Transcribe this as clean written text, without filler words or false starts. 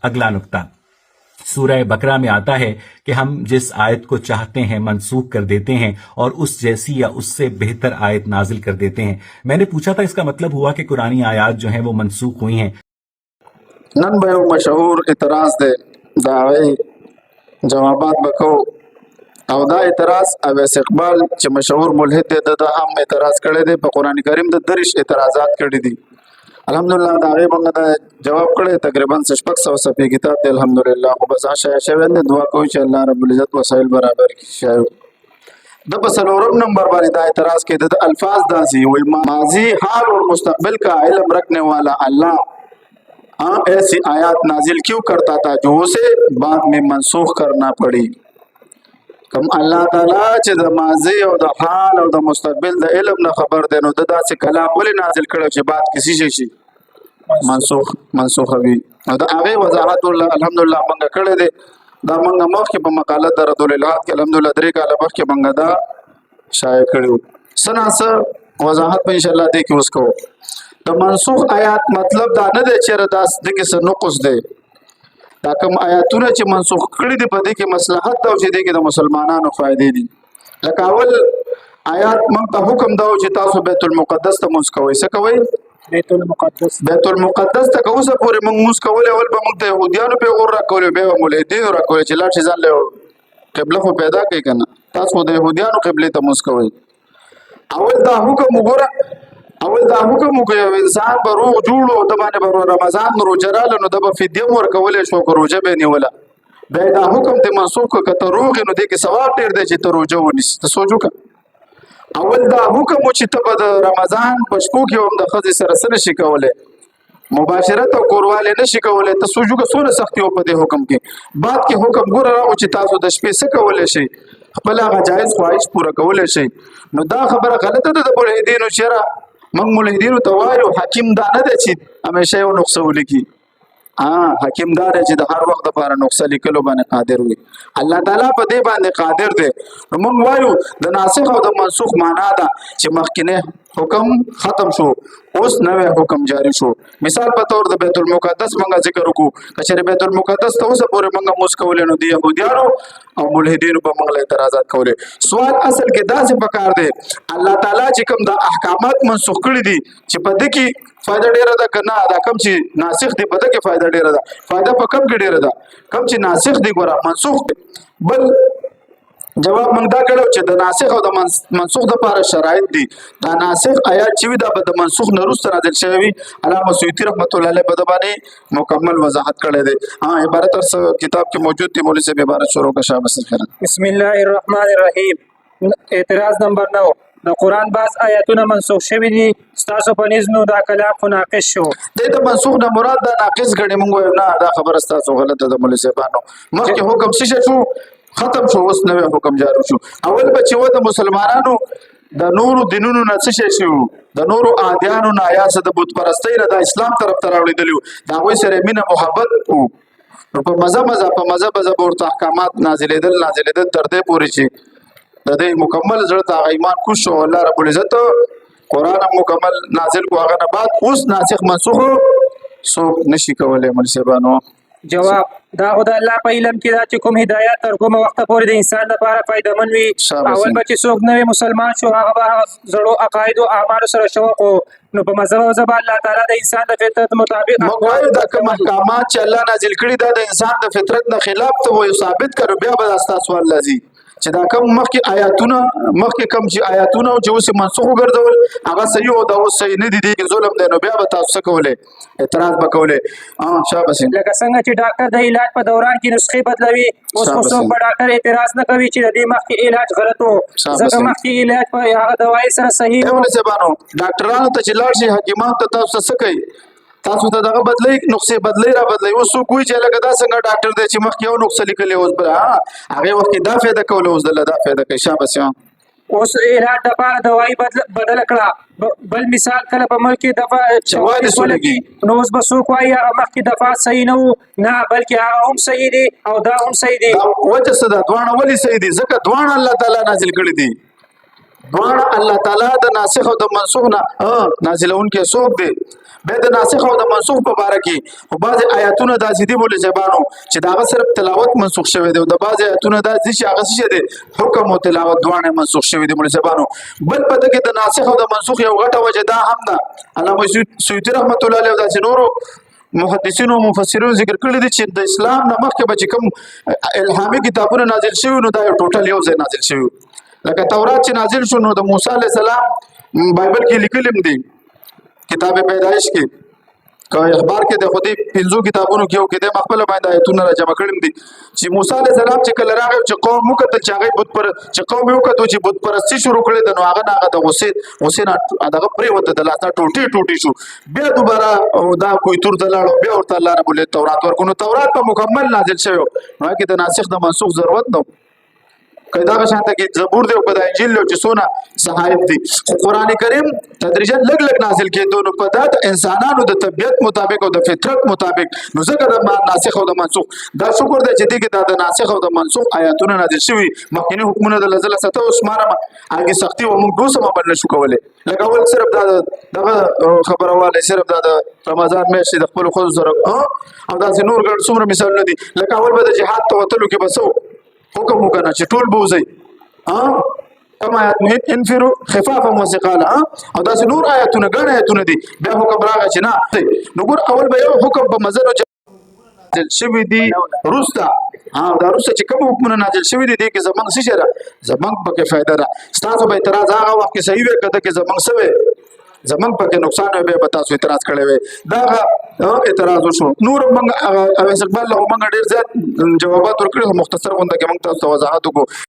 अगला नुक्ता सूरह बकरा में आता है कि हम जिस आयत को चाहते हैं मनसूख कर देते हैं और उस जैसी या उससे बेहतर आयत नाजिल कर देते हैं। मैंने पूछा था इसका मतलब हुआ कि कुरानी आयत जो हैं वो मनसूख हुई हैं। नन बयो मशहूर इतराज दे दावे जवाबात बको او دا اعتراض اویس اقبال چې مشهور ملحد دی د هم اعتراض کړی دی په قران کریم د درش اعتراضات کړی دي الحمدلله دا غي موږ دا جواب کړی تقریبا 600 صفحې کتاب دی الحمدلله خو بس شای شوی نه دعا کوي چې الله رب العزت وسایل برابر کړي شای د بسلورم نمبر باندې دا اعتراض کې د الفاظ داسي وي ماضی حال اور مستقبل کا علم رکھنے والا اللہ ایسی آیات نازل کیوں کرتا تھا جو اسے بعد میں منسوخ کرنا پڑی کم الله تعالی چې د ماضی او د حال او د مستقبل د علم نه خبر دی نو د داسې کلام ولې نازل کړو چې بعد کسی شي منسوخ وي او د هغه وضاحت الحمدلله موږ کړی دی دا موږ مخکې په مقاله د رد الالحاد کې الحمدلله درې کاله مخکې موږ دا شایع کړو سناسه وضاحت په ان شاء الله دې کې اوس کوو د منسوخ آیات مطلب دا نه دی چې داس د کې څه نقص دی دا کوم آیاتونه چې منسوخ کړي دي په دې کې مصلحت دا چې دې کې د مسلمانانو فائدې دي لکه اول آیات موږ ته حکم دا چې تاسو بیت المقدس ته موږ کوی څه کوي بیت المقدس ته کوسه پورې موږ موږ کول اول به موږ ته يهوديانو په غوړه کول به مولدین را کول چې لا شي ځان له قبله خو پیدا کوي کنه تاسو د يهوديانو قبله ته موږ کوي اول دا حکم وګوره اول دا حکم کوي انسان به روغ جوړو د باندې به رمضان روزه رااله نو د به فدیه ورکولې شو کو روزه به نیوله به دا حکم ته منسوخ کته روغ نو د کې ثواب ډیر دی چې ته روزه ونیس ته سوچو کا اول دا حکم چې ته په رمضان پښکو کې هم د خځې سره سره شي کولې مباشرت او کورواله نشي کولې ته سوچو کا سونه سختي په دې حکم کې بعد کې حکم ګور راو چې تاسو د شپې څه کولې شي خپل هغه جایز خواهش پوره کولې شي نو دا خبره غلطه ده د ملحدینو شرع موږ ملحدینو ته وایو حکیم دا نه دی چې همیشه یو نقصه ولیکي حکیم دا دی چې د هر وخت لپاره نقصه لیکلو باندې قادر وي الله تعالی په دې باندې قادر دی نو موږ وایو د ناسخ او د منسوخ معنا ده چې مخکینه حکم ختم شو اوس نوې حکم جاری شو مثال په تور د بیت المقدس موږ ذکر وکړو کچره بیت المقدس ته اوسه پورې موږ موږ کولې نو د يهوديانو او ملحدینو په موږ اعتراضات کولې سوال اصل کې دا څه پکار دی الله تعالی چې کوم د احکامات منسوخ کړی دي چې په دې کې فائدہ ډیره ده کنه دا کوم چې ناسخ دی په دې کې فائدہ ډیره ده فائدہ په کوم کې ډیره ده کوم چې ناسخ دی ګوره منسوخ دی بل جواب موږ دا کړو چې د ناسخ او د منسوخ د لپاره شرایط دي دا ناسخ آیات چې دا د منسوخ نه وروسته نازل شوی وي علامه سیوطی رحمت الله علیه په باندې مکمل وضاحت کړی دی عبارت تر کتاب کې موجود دی مولوی صاحب عبارت شروع کا شابه خیر بسم الله الرحمن الرحیم اعتراض نمبر 9 د قران بعض آیاتونه منسوخ شوي دي تاسو په نظم دا کلام خو ناقص شو د منسوخ نه مراد دا ناقص غړي مونږ نه دا خبره تاسو غلطه ده مولوی صاحبانو مخکې حکم څه شو ختم شو اوس نوې حکم جاری شو اول به چې و د مسلمانانو د نورو دینونو نه څه شي د نورو عادیانو نه یا څه د بت پرستی نه د اسلام طرف ته راوړل دا وایي سره مینه محبت نو په مزه ورته احکامات نازلېدل تر دې پورې چې د دې مکمل زړه ته ایمان کو شو الله رب العزت قران مکمل نازل کو هغه نه بعد اوس ناسخ منسوخ سو نشي کولای ملسبانو جواب دا خدای الله په علم کې دا چې کوم هدایت تر کومه وخت پورې د انسان لپاره فائدمن وي اول به چې څوک نوی مسلمان شو هغه به زړو عقاید او اعمال سره شوق نو په مذهب او زبان الله تعالی د انسان د فطرت مطابق موږ دا کوم احکامات چې الله نازل کړي دا د انسان د فطرت نه خلاف ته وي ثابت کړو بیا به تاسو سوال لذي چې دا کوم مخکې آیاتونه مخکې کوم چې آیاتونه او چې منسوخ ګرځول هغه صحیح او دا اوس صحیح نه دي چې ظلم دی نو بیا به تاسو کولې اعتراض وکولې شابه لکه څنګه چې ډاکټر د علاج په دوران کې نسخې بدلوي اوس خو څوک به ډاکټر اعتراض نه کوي چې د دې مخکې علاج غلط و ځکه مخکې علاج په هغه دوايي سره صحیح و ډاکټرانو ته چې لاړ شي حکیمان ته تاسو څه کوي تاسو ته دغه بدلی نقصې بدلی را بدلی اوس کوی چې لکه دا څنګه ډاکټر دی چې مخکې یو نقص لیکلی اوس بل هغه وخت دا فایده کول اوس دله دا فایده کوي شابه اوس علاج د لپاره دوايي بدل کړه بل مثال کله په ملک کې دفعه چوالي سولګي نو اوس به څوک وایي هغه مخکې دفعه صحیح نه نه بلکې هغه هم صحیح دي او دا هم صحیح دي وجه څه ده دوانه ولې صحیح دي ځکه دوانه الله تعالی نازل کړی دي دوانه الله تعالی د ناسخ او د منسوخ نه نازلون کې څوک دی به د ناسخ او د منسوخ په اړه کې او بعض آیاتونه د ازدی بوله زبانو چې دا صرف تلاوت منسوخ شوی دی او د بعض آیاتونه د ازدی چې هغه څه دي حکم او تلاوت دوانه منسوخ شوی دی بوله زبانو بل پته کې د ناسخ او د منسوخ یو غټه وجه دا هم ده علامه سیوطی رحمت الله علیه او د نورو محدثینو او مفسرینو ذکر کړی دي چې د اسلام نه مخکې به کوم الهامي کتابونه نازل شوي نو دا یو ټوټل یو ځای نازل شوي لکه تورات چې نازل شو نو د موسی علیه السلام بایبل کې لیکلم دي کتاب پیدایش کې که اخبار کې د خودي پنځو کتابونو کې یو کې د خپل باندې آیتونه را جمع کړم دي چې موسی علیه السلام چې کله راغی چې قوم وکړه چې هغه بت پر چې قوم وکړه چې بت پرستی شروع کړي د نو هغه د حسین هغه پرې وته د لاسه ټوټي شو بیا دوباره دا کوئی تور دلاړو بیا ورته الله رب ال تورات ورکو نو تورات په مکمل نازل شوی نو کې د ناسخ د منسوخ ضرورت نه کدا به شانته کې زبور دی او په انجیل له چسونه صحائف دي قران کریم تدریجا لګ نازل کېدو نو په د انسانانو د طبيعت مطابق او د فطرت مطابق نو ځکه د ناسخ او د منسوخ دا شکر دی چې دغه د ناسخ او د منسوخ آیاتونه نازل شوي مخکنی حکمونه د لزل سته عثمانه هغه سختي او موږ دوه سم بل نشو کولای لکه اول صرف دا خبره واله صرف دا رمضان میاشت د خپل خو سره او دا نور ګډ څومره مثالونه دي لکه اول به د جهاد توتلو کې بسو حکم وکړه چې ټول بوزي کما آیات انفرو خفافا وثقالا او دا نور آیاتونه ګڼ آیاتونه دي بیا حکم راغی چې نه نو ګور اول به یو حکم په مزر نازل شوی دی روستا دا روستا چې کوم حکمونه نازل شوی دي کې زمنګ څه شره زمنګ پکې فائدہ ده ستاسو به اعتراض هغه وخت کې صحیح وي کده کې زمنګ سوي زمنګ پکې نقصان به پتا سو اعتراض کړي وي دا اعتراض وشو نور موږ اوس اقبال له موږ ډیر زیات جوابات ورکړو مختصر غونډه کې موږ تاسو وضاحت وکړو